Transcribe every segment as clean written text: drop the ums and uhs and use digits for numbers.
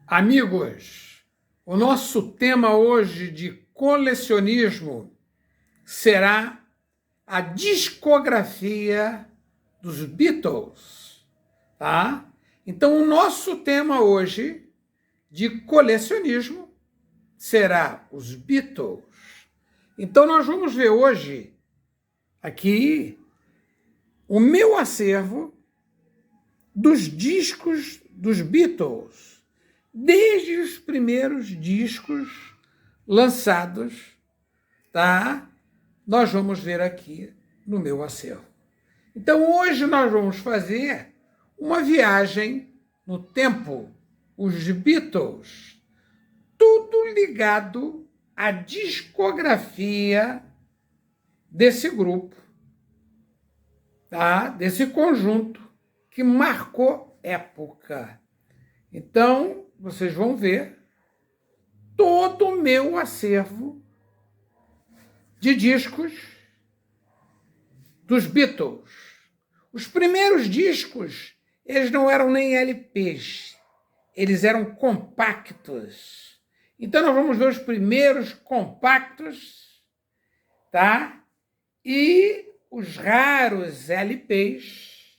Amigos, o nosso tema hoje de colecionismo será a discografia dos Beatles, tá? Então, o nosso tema hoje de colecionismo será os Beatles. Então, nós vamos ver hoje aqui o meu acervo dos discos dos Beatles, desde os primeiros discos lançados, tá? Nós vamos ver aqui no meu acervo. Então, hoje nós vamos fazer uma viagem no tempo, os Beatles, tudo ligado à discografia desse grupo, tá? Desse conjunto que marcou época. Então, vocês vão ver todo o meu acervo de discos dos Beatles. Os primeiros discos, eles não eram nem LPs, eles eram compactos. Então, nós vamos ver os primeiros compactos, tá? E os raros LPs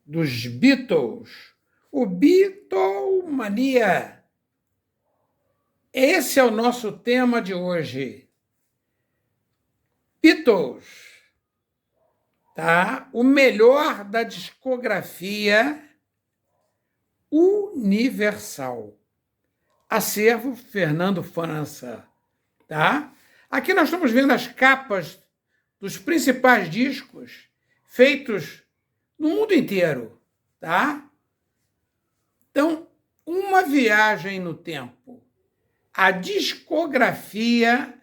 dos Beatles. O Beatlemania. Esse é o nosso tema de hoje. Beatles, tá? O melhor da discografia universal. Acervo Fernando França, tá? Aqui nós estamos vendo as capas dos principais discos feitos no mundo inteiro, tá? Então, uma viagem no tempo. A discografia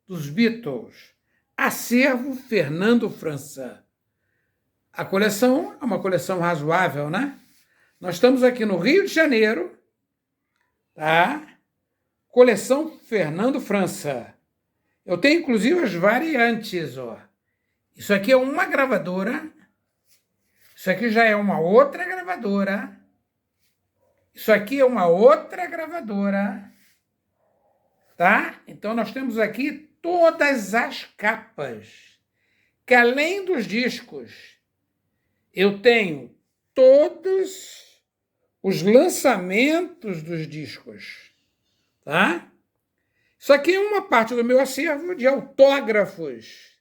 dos Beatles. Acervo Fernando França. A coleção é uma coleção razoável, né? Nós estamos aqui no Rio de Janeiro, tá? Coleção Fernando França. Eu tenho, inclusive, as variantes, ó. Isso aqui é uma gravadora. Isso aqui já é uma outra gravadora. Isso aqui é uma outra gravadora, tá? Então, nós temos aqui todas as capas, que além dos discos, eu tenho todos os lançamentos dos discos, tá? Isso aqui é uma parte do meu acervo de autógrafos,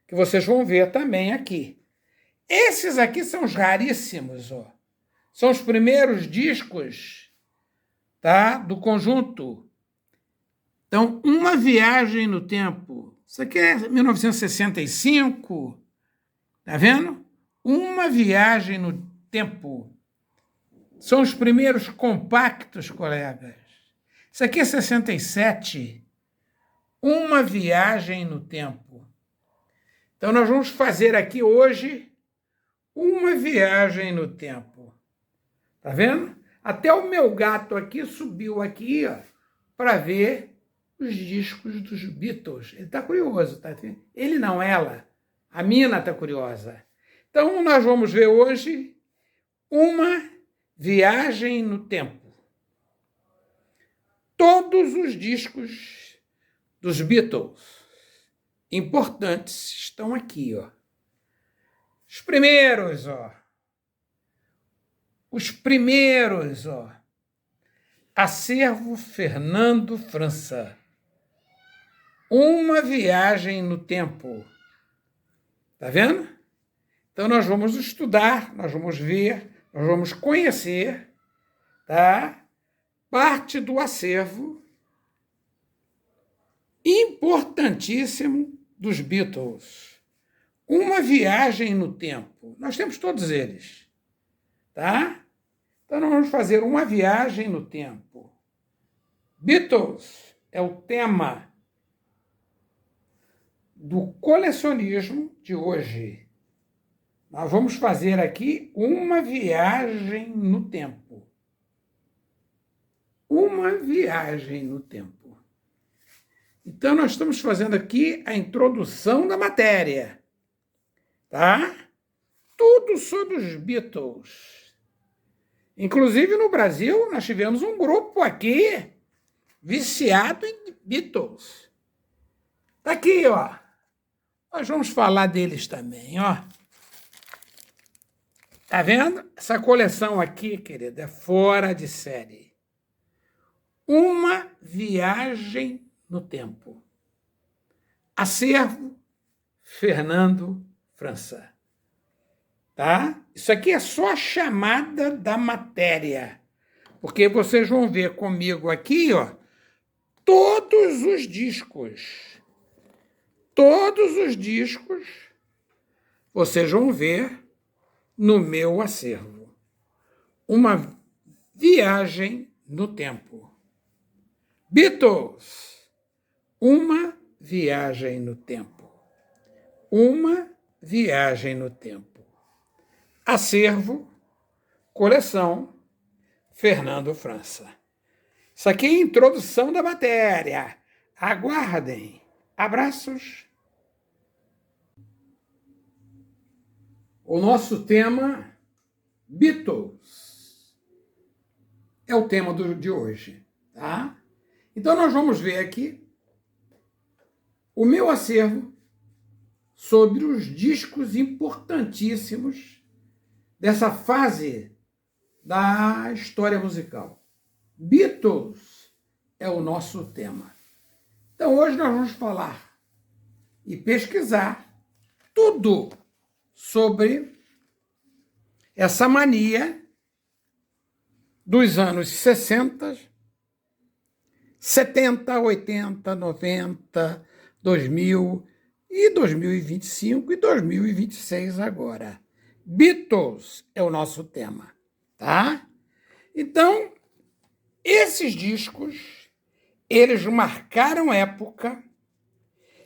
que vocês vão ver também aqui. Esses aqui são os raríssimos, ó. São os primeiros discos, tá? Do conjunto. Então, uma viagem no tempo. Isso aqui é 1965. Tá vendo? Uma viagem no tempo. São os primeiros compactos, colegas. Isso aqui é 67. Uma viagem no tempo. Então, nós vamos fazer aqui hoje uma viagem no tempo. Tá vendo? Até o meu gato aqui subiu aqui, ó, para ver os discos dos Beatles. Ele está curioso, tá? Ele não, ela. A mina está curiosa. Então, nós vamos ver hoje uma viagem no tempo. Todos os discos dos Beatles importantes estão aqui, ó. Os primeiros, ó. Os primeiros, ó. Acervo Fernando França. Uma viagem no tempo. Tá vendo? Então, nós vamos estudar, nós vamos ver, nós vamos conhecer, tá? Parte do acervo importantíssimo dos Beatles. Uma viagem no tempo. Nós temos todos eles, tá? Então, nós vamos fazer uma viagem no tempo. Beatles é o tema do colecionismo de hoje. Nós vamos fazer aqui uma viagem no tempo. Uma viagem no tempo. Então, nós estamos fazendo aqui a introdução da matéria, tá? Tudo sobre os Beatles. Inclusive, no Brasil, nós tivemos um grupo aqui viciado em Beatles. Tá aqui, ó. Nós vamos falar deles também, ó. Tá vendo? Essa coleção aqui, querida, é fora de série. Uma viagem no tempo. Acervo Fernando França. Tá? Isso aqui é só a chamada da matéria. Porque vocês vão ver comigo aqui, ó, todos os discos. Todos os discos vocês vão ver no meu acervo. Uma viagem no tempo. Beatles. Uma viagem no tempo. Uma viagem no tempo. Acervo, coleção, Fernando França. Isso aqui é a introdução da matéria. Aguardem. Abraços. O nosso tema, Beatles, é o tema de hoje, tá? Então nós vamos ver aqui o meu acervo sobre os discos importantíssimos dessa fase da história musical. Beatles é o nosso tema. Então hoje nós vamos falar e pesquisar tudo sobre essa mania dos anos 60, 70, 80, 90, 2000 e 2025 e 2026 agora. Beatles é o nosso tema, tá? Então, esses discos, eles marcaram época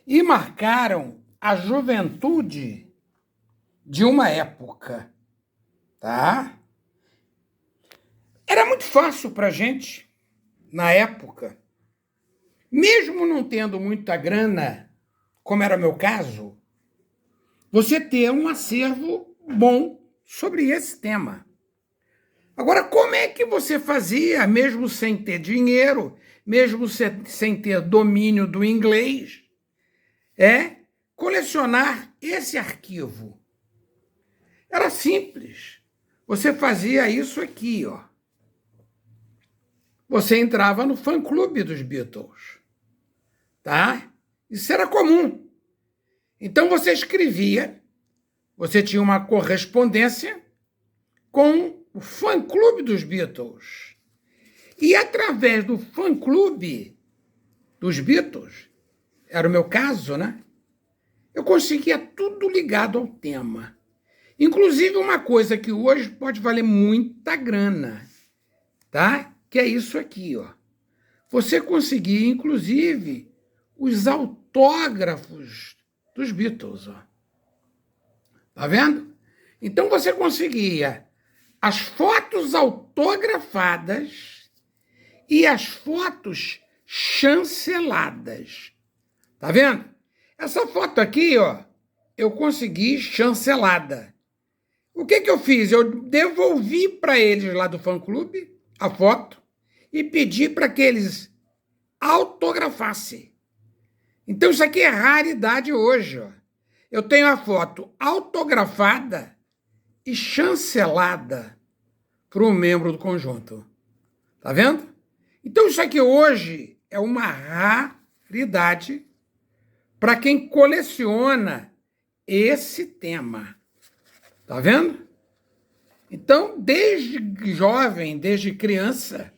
e marcaram a juventude de uma época, tá? Era muito fácil para a gente, na época, mesmo não tendo muita grana, como era o meu caso, você ter um acervo bom sobre esse tema. Agora, como é que você fazia, mesmo sem ter dinheiro, mesmo sem ter domínio do inglês, colecionar esse arquivo? Era simples. Você fazia isso aqui, ó. Você entrava no fã-clube dos Beatles, tá? Isso era comum. Então você escrevia, você tinha uma correspondência com o fã-clube dos Beatles. E através do fã-clube dos Beatles, era o meu caso, né? Eu conseguia tudo ligado ao tema. Inclusive uma coisa que hoje pode valer muita grana, tá? Que é isso aqui, ó. Você conseguia, inclusive, os autógrafos dos Beatles, ó. Tá vendo? Então você conseguia as fotos autografadas e as fotos chanceladas. Tá vendo? Essa foto aqui, ó, eu consegui chancelada. O que eu fiz? Eu devolvi para eles lá do fã-clube a foto e pedi para que eles autografassem. Então isso aqui é raridade hoje, ó. Eu tenho a foto autografada e chancelada para um membro do conjunto. Tá vendo? Então isso aqui hoje é uma raridade para quem coleciona esse tema. Tá vendo? Então, desde jovem, desde criança,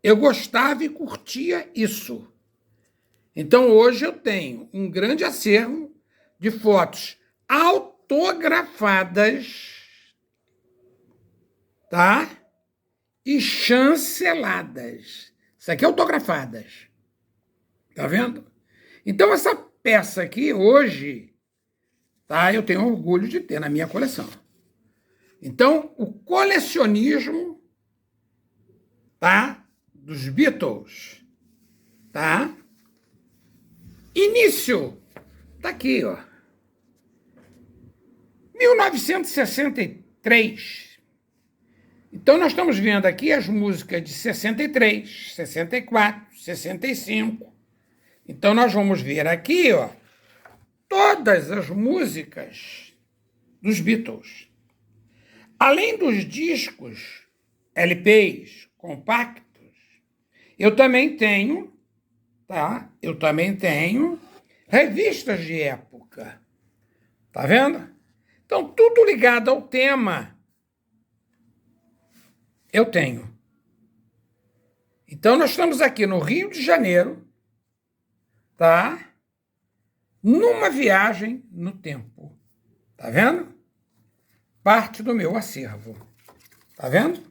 eu gostava e curtia isso. Então, hoje eu tenho um grande acervo de fotos autografadas, tá? E chanceladas. Isso aqui é autografadas. Tá vendo? Então, essa peça aqui, hoje, tá? Eu tenho orgulho de ter na minha coleção. Então, o colecionismo, tá? Dos Beatles, tá? Início, tá aqui, ó. 1963. Então, nós estamos vendo aqui as músicas de 63, 64, 65. Então, nós vamos ver aqui, ó, todas as músicas dos Beatles. Além dos discos, LPs, compactos, eu também tenho, tá? Eu também tenho revistas de época. Tá vendo? Então, tudo ligado ao tema eu tenho. Então, nós estamos aqui no Rio de Janeiro, tá? Numa viagem no tempo. Tá vendo? Parte do meu acervo. Tá vendo?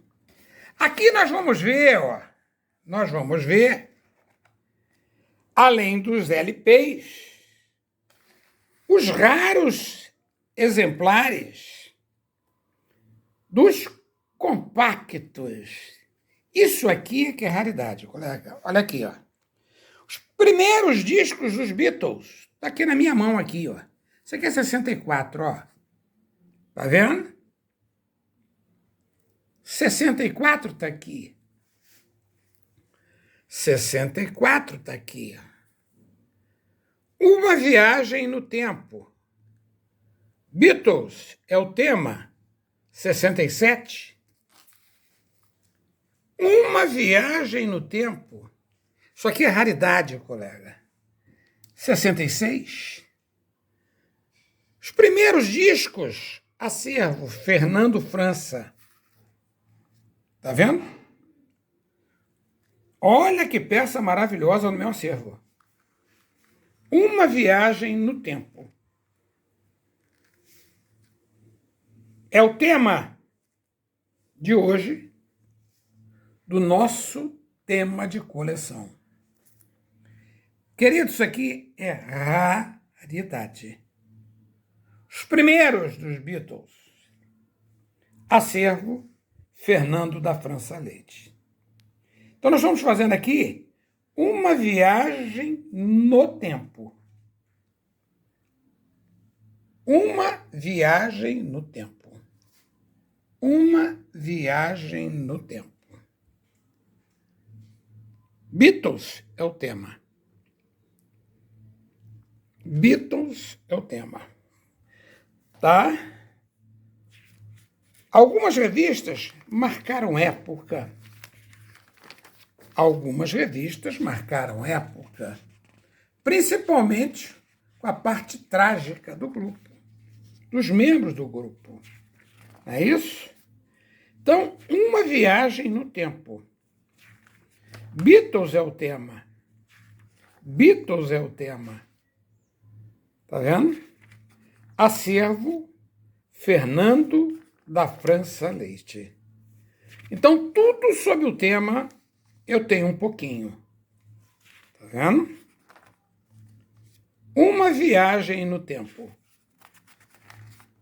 Aqui nós vamos ver, ó. Nós vamos ver, além dos LPs, os raros exemplares dos compactos. Isso aqui é que é raridade, colega. Olha aqui, ó. Os primeiros discos dos Beatles. Tá aqui na minha mão, aqui, ó. Isso aqui é 64, ó. Tá vendo? 64 tá aqui. 64 tá aqui. Uma viagem no tempo. Beatles é o tema. 67. Uma viagem no tempo. Isso aqui é raridade, colega. 66. Os primeiros discos, acervo, Fernando França. Tá vendo? Olha que peça maravilhosa no meu acervo. Uma viagem no tempo. É o tema de hoje do nosso tema de coleção. Querido, isso aqui é raridade. Os primeiros dos Beatles. Acervo Fernando da França Leite. Então, nós estamos fazendo aqui uma viagem no tempo. Uma viagem no tempo. Uma viagem no tempo. Beatles é o tema. Beatles é o tema. Tá? Algumas revistas marcaram época. Algumas revistas marcaram época. Principalmente com a parte trágica do grupo. Dos membros do grupo. Não é isso? Então, uma viagem no tempo. Beatles é o tema. Beatles é o tema. Tá vendo? Acervo Fernando da França Leite. Então, tudo sobre o tema eu tenho um pouquinho. Tá vendo? Uma viagem no tempo.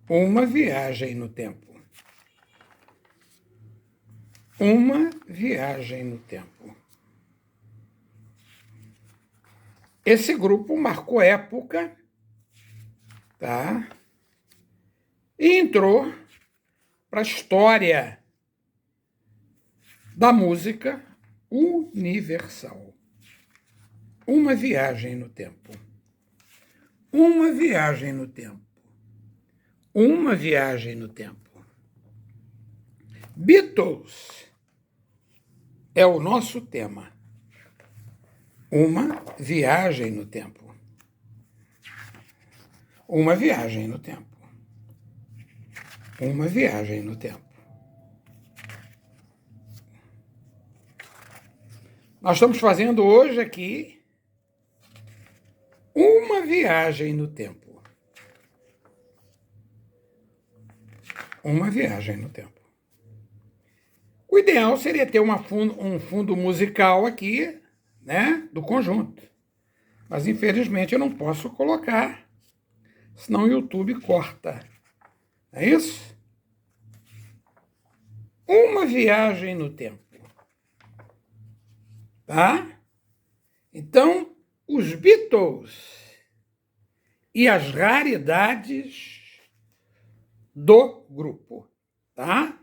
Uma viagem no tempo. Uma viagem no tempo. Esse grupo marcou época, tá? E entrou para a história da música universal. Uma viagem no tempo. Uma viagem no tempo. Uma viagem no tempo. Beatles é o nosso tema. Uma viagem no tempo. Uma viagem no tempo. Uma viagem no tempo. Nós estamos fazendo hoje aqui uma viagem no tempo. Uma viagem no tempo. O ideal seria ter um fundo musical aqui, né, do conjunto. Mas, infelizmente, eu não posso colocar, senão o YouTube corta. É isso? Uma viagem no tempo. Tá? Então, os Beatles e as raridades do grupo. Tá?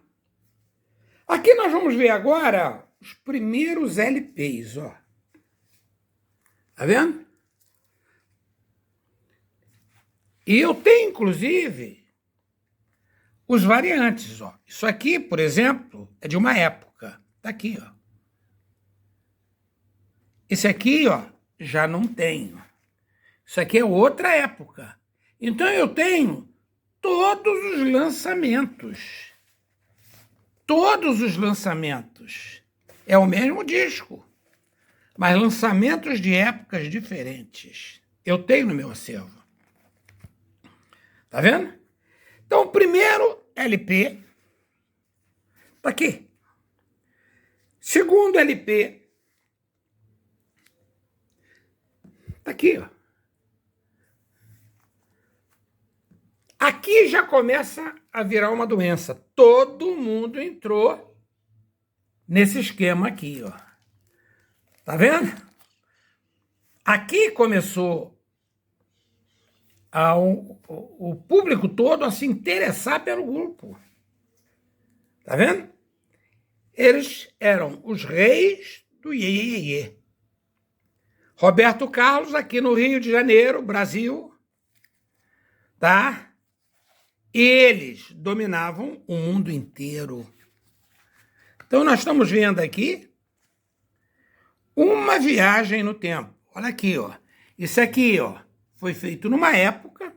nós vamos ver agora os primeiros LPs, ó. Tá vendo? E eu tenho, inclusive, os variantes, ó. Isso aqui, por exemplo, é de uma época. Tá aqui, ó. Esse aqui, ó, já não tenho. Isso aqui é outra época. Então eu tenho todos os lançamentos. Todos os lançamentos. É o mesmo disco, mas lançamentos de épocas diferentes. Eu tenho no meu acervo. Tá vendo? Então, o primeiro LP tá aqui. Segundo LP tá aqui, ó. Aqui já começa a virar uma doença. Todo mundo entrou nesse esquema aqui, ó. Tá vendo? Aqui começou o público todo a se interessar pelo grupo. Tá vendo? Eles eram os reis do Iê, Iê, Iê. Roberto Carlos, aqui no Rio de Janeiro, Brasil, tá? Eles dominavam o mundo inteiro. Então, nós estamos vendo aqui uma viagem no tempo. Olha aqui, ó. Isso aqui, ó, foi feito numa época.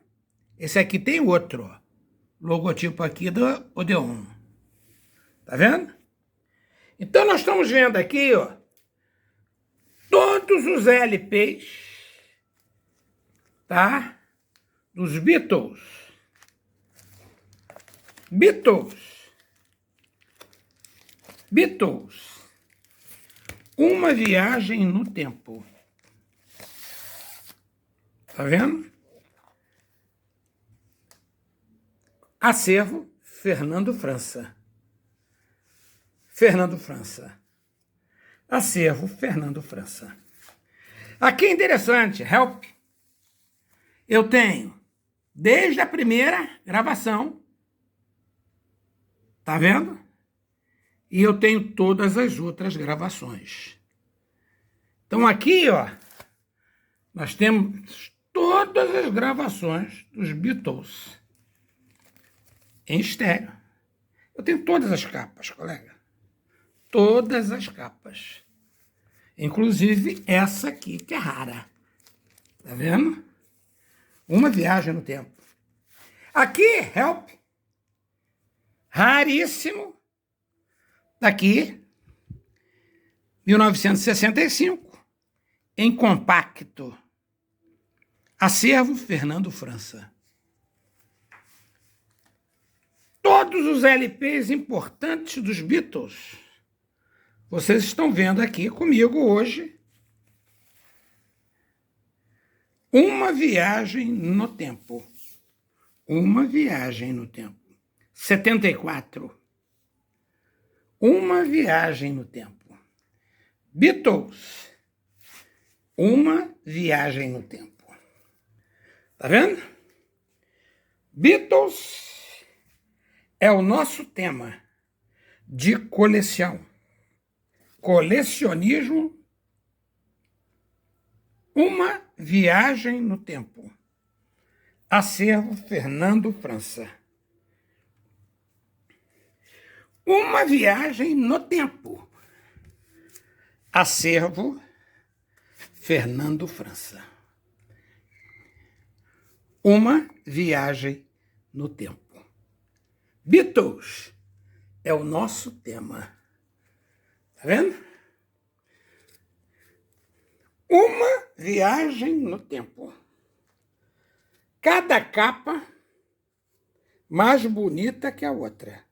Esse aqui tem outro, ó. Logotipo aqui do Odeon. Tá vendo? Então, nós estamos vendo aqui, ó, todos os LPs, tá? Dos Beatles. Beatles. Uma viagem no tempo. Tá vendo? Acervo Fernando França. Acervo Fernando França. Aqui é interessante, Help. Eu tenho desde a primeira gravação, tá vendo? E eu tenho todas as outras gravações. Então aqui, ó, nós temos todas as gravações dos Beatles em estéreo. Eu tenho todas as capas, colega. Todas as capas. Inclusive essa aqui, que é rara. Tá vendo? Uma viagem no tempo. Aqui, Help. Raríssimo. Daqui, 1965, em compacto. Acervo Fernando França. Todos os LPs importantes dos Beatles, vocês estão vendo aqui comigo hoje. Uma viagem no tempo. Uma viagem no tempo. 74. Uma viagem no tempo. Beatles. Uma viagem no tempo. Tá vendo? Beatles é o nosso tema de coleção. Colecionismo. Uma viagem no tempo. Acervo Fernando França. Uma viagem no tempo. Acervo Fernando França. Uma viagem no tempo. Beatles é o nosso tema. Tá vendo? Uma viagem no tempo. Cada capa mais bonita que a outra.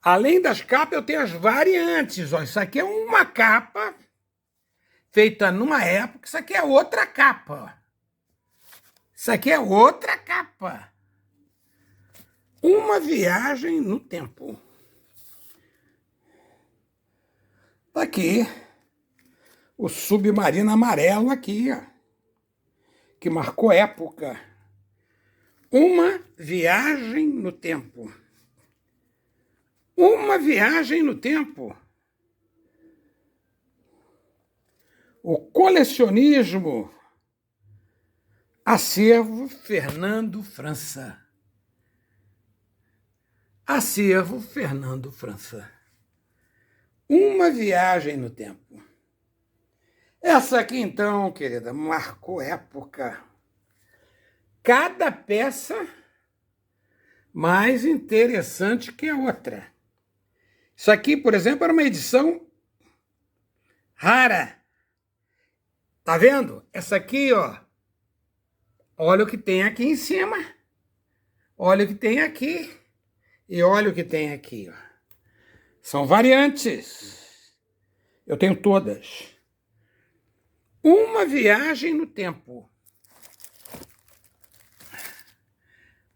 Além das capas, eu tenho as variantes. Ó, isso aqui é uma capa feita numa época. Isso aqui é outra capa. Isso aqui é outra capa. Uma viagem no tempo. Tá aqui o submarino amarelo aqui, ó, que marcou época. Uma viagem no tempo. Uma viagem no tempo. O colecionismo. Acervo Fernando França. Acervo Fernando França. Uma viagem no tempo. Essa aqui, então, querida, marcou época. Cada peça mais interessante que a outra. Isso aqui, por exemplo, era uma edição rara. Tá vendo? Essa aqui, ó. Olha o que tem aqui em cima. Olha o que tem aqui. E olha o que tem aqui, ó. São variantes. Eu tenho todas. Uma viagem no tempo.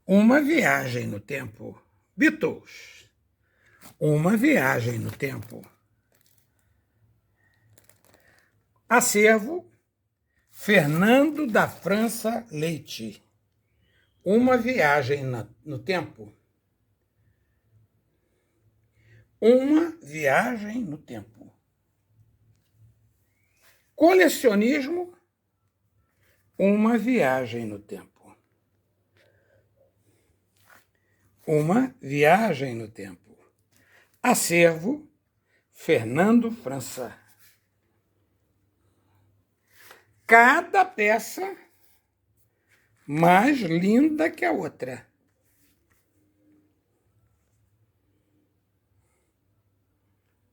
Uma viagem no tempo. Beatles. Uma viagem no tempo. Acervo Fernando da França Leite. Uma viagem no tempo. Uma viagem no tempo. Colecionismo. Uma viagem no tempo. Uma viagem no tempo. Acervo Fernando França. Cada peça mais linda que a outra.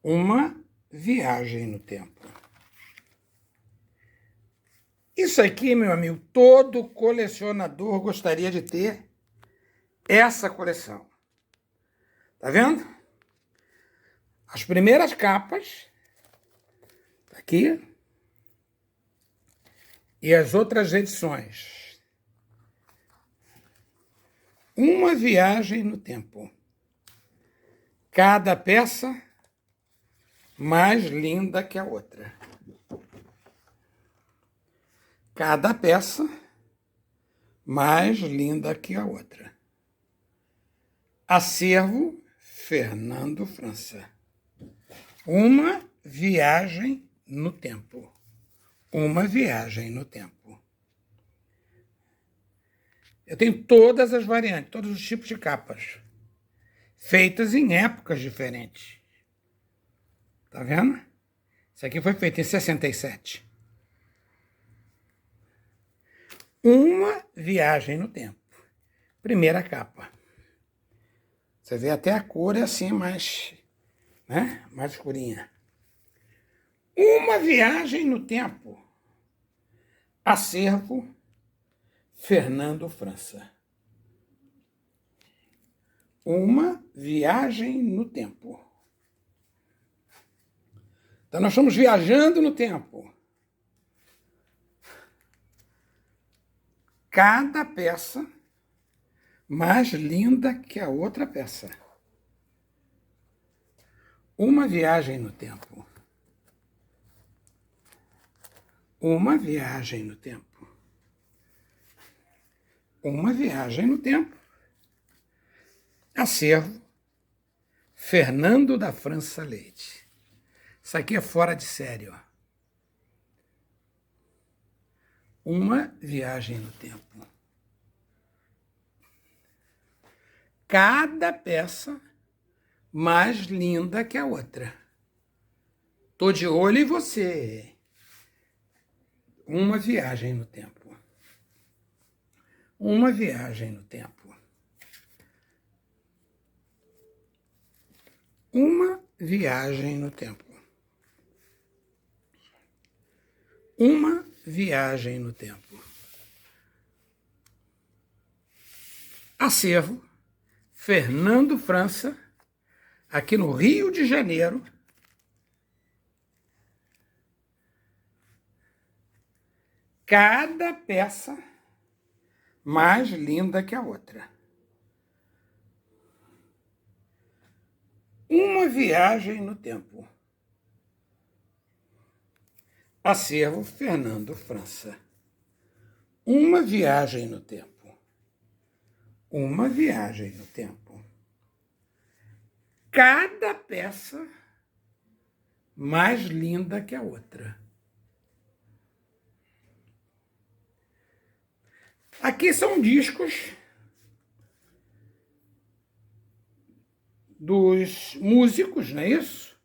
Uma viagem no tempo. Isso aqui, meu amigo, todo colecionador gostaria de ter essa coleção. Tá vendo? As primeiras capas, tá aqui, e as outras edições. Uma viagem no tempo. Cada peça mais linda que a outra. Cada peça mais linda que a outra. Acervo Fernando França. Uma viagem no tempo. Uma viagem no tempo. Eu tenho todas as variantes, todos os tipos de capas, feitas em épocas diferentes. Tá vendo? Isso aqui foi feito em 67. Uma viagem no tempo. Primeira capa. Você vê até a cor é assim, mais escurinha. Uma viagem no tempo. Acervo Fernando França. Uma viagem no tempo. Então, nós estamos viajando no tempo. Cada peça mais linda que a outra peça. Uma viagem no tempo. Uma viagem no tempo. Uma viagem no tempo. Acervo Fernando da França Leite. Isso aqui é fora de série, ó. Uma viagem no tempo. Cada peça mais linda que a outra. Tô de olho em você. Uma viagem no tempo. Uma viagem no tempo. Uma viagem no tempo. Uma viagem no tempo. Acervo Fernando França, aqui no Rio de Janeiro. Cada peça mais linda que a outra. Uma viagem no tempo. Acervo Fernando França. Uma viagem no tempo. Uma viagem no tempo. cada peça mais linda que a outra. Aqui são discos dos músicos, não é isso?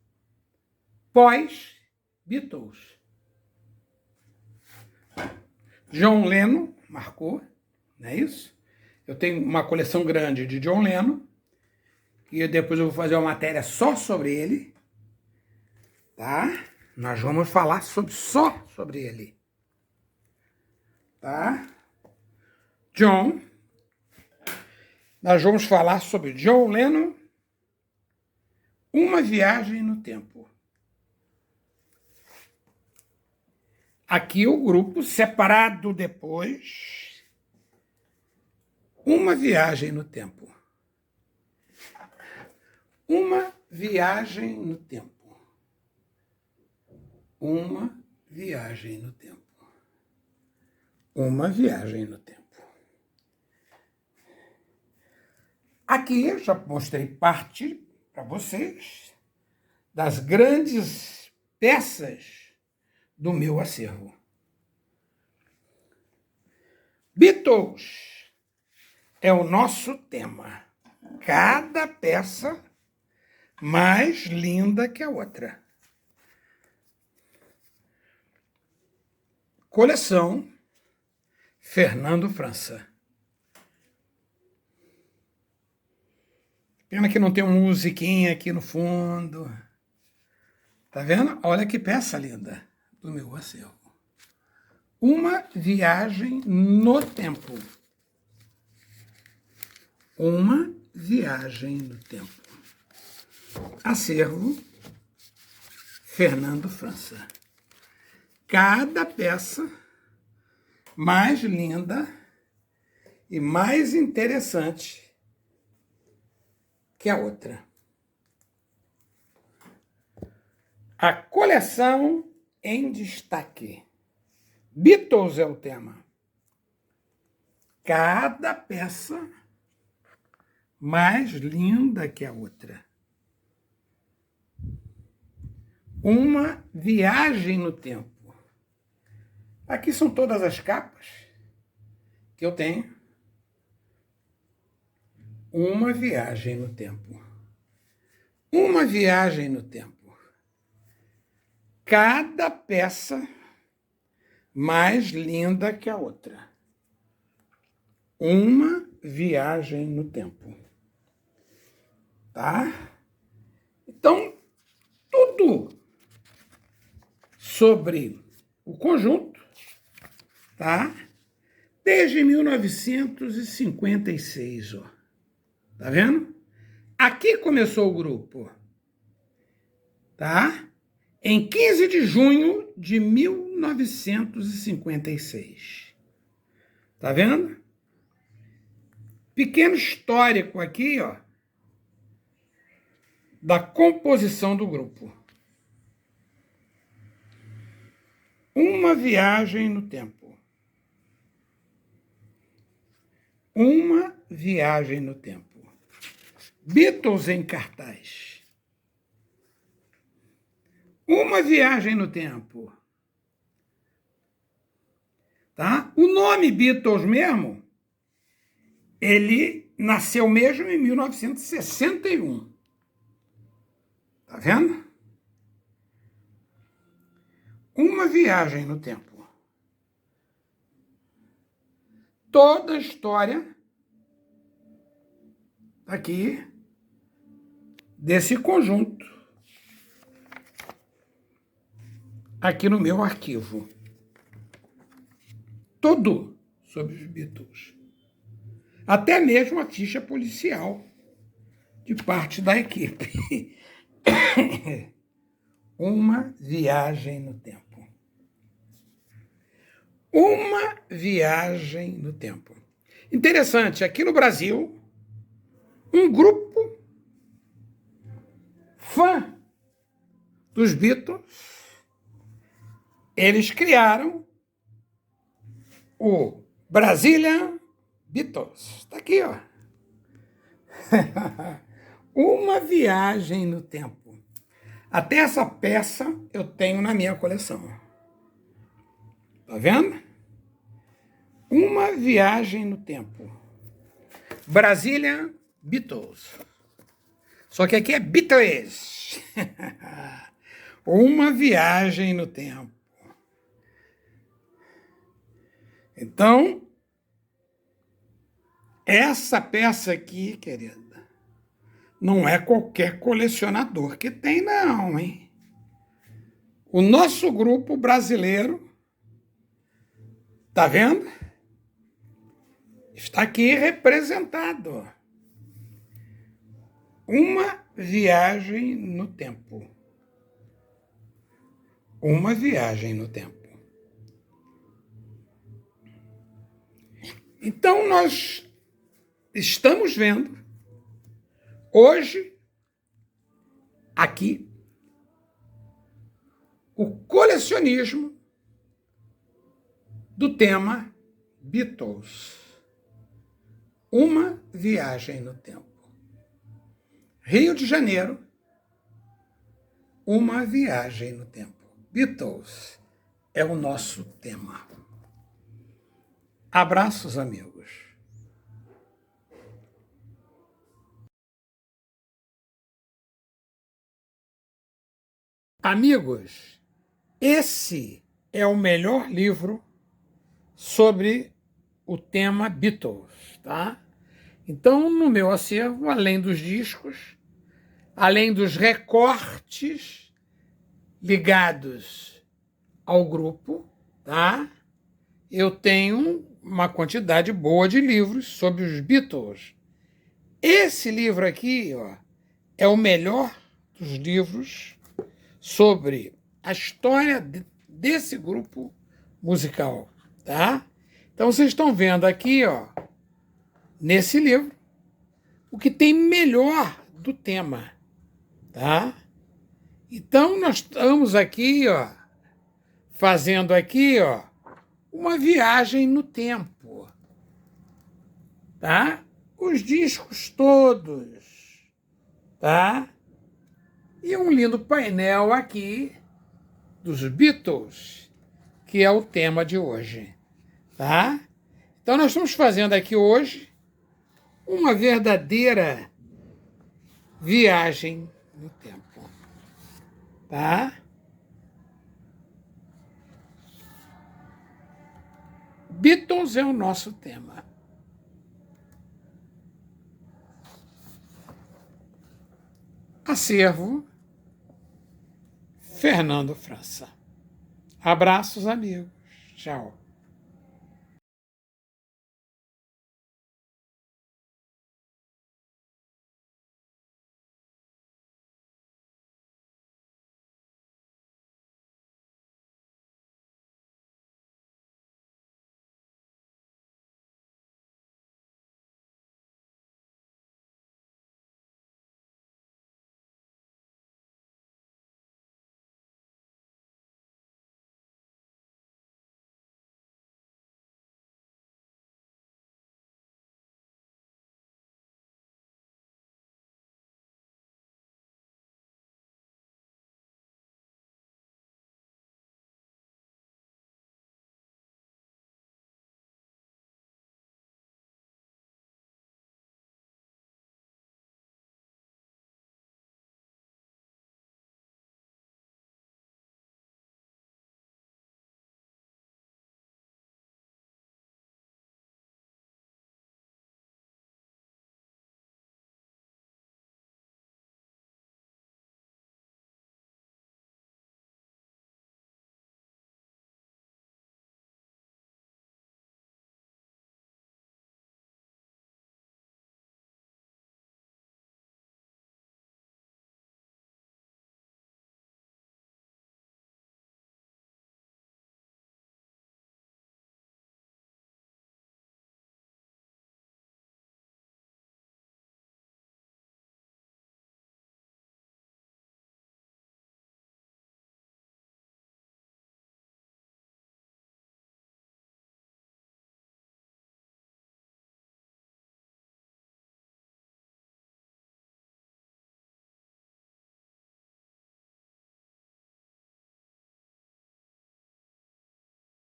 Pós-Beatles. John Lennon marcou, não é isso? Eu tenho uma coleção grande de John Lennon, e depois eu vou fazer uma matéria só sobre ele, tá? Nós vamos falar só sobre ele, tá? Nós vamos falar sobre John Lennon, Uma Viagem no Tempo. Aqui o grupo separado depois, Uma Viagem no Tempo. Uma Viagem no Tempo. Uma Viagem no Tempo. Uma Viagem no Tempo. Aqui eu já mostrei parte para vocês das grandes peças do meu acervo. Beatles é o nosso tema. Cada peça mais linda que a outra. Coleção Fernando França. Pena que não tem uma musiquinha aqui no fundo. Tá vendo? Olha que peça linda do meu acervo. Uma Viagem no Tempo. Uma Viagem no Tempo. Acervo Fernando França. Cada peça mais linda e mais interessante que a outra. A coleção em destaque. Beatles é o tema. Cada peça mais linda que a outra. Uma Viagem no Tempo. Aqui são todas as capas que eu tenho. Uma Viagem no Tempo. Uma Viagem no Tempo. Cada peça mais linda que a outra. Uma Viagem no Tempo. Tá? Então, tudo sobre o conjunto, tá? Desde 1956, ó. Tá vendo? Aqui começou o grupo, tá? Em 15 de junho de 1956. Tá vendo? Pequeno histórico aqui, ó, da composição do grupo. Uma Viagem no Tempo. Uma Viagem no Tempo. Beatles em cartaz. Uma Viagem no Tempo. Tá? O nome Beatles mesmo, ele nasceu mesmo em 1961. Tá vendo? Uma Viagem no Tempo. Toda a história aqui desse conjunto aqui no meu arquivo. Tudo sobre os Beatles. Até mesmo a ficha policial de parte da equipe. Uma Viagem no Tempo. Uma Viagem no Tempo. Interessante, aqui no Brasil, um grupo fã dos Beatles, eles criaram o Brazilian Beatles. Está aqui, ó. Uma Viagem no Tempo. Até essa peça eu tenho na minha coleção. Tá vendo? Uma Viagem no Tempo. Brasília, Beatles. Só que aqui é Beatles. Uma Viagem no Tempo. Então, essa peça aqui, querida, não é qualquer colecionador que tem, não, hein? O nosso grupo brasileiro, tá vendo? Está aqui representado. Uma Viagem no Tempo. Uma Viagem no Tempo. Então, nós estamos vendo, hoje, aqui, o colecionismo do tema Beatles. Uma Viagem no Tempo. Rio de Janeiro, Uma Viagem no Tempo. Beatles é o nosso tema. Abraços, amigos. Amigos, esse é o melhor livro sobre o tema Beatles, tá? Então, no meu acervo, além dos discos, além dos recortes ligados ao grupo, tá? Eu tenho uma quantidade boa de livros sobre os Beatles. Esse livro aqui, ó, é o melhor dos livros sobre a história desse grupo musical, tá? Então, vocês estão vendo aqui, ó, nesse livro, o que tem melhor do tema, tá? Então, nós estamos aqui, ó, fazendo aqui, ó, uma viagem no tempo, tá? Os discos todos, tá? E um lindo painel aqui dos Beatles, que é o tema de hoje, tá? Então, nós estamos fazendo aqui hoje uma verdadeira viagem no tempo, tá? Beatles é o nosso tema. Acervo, Fernando França. Abraços, amigos. Tchau.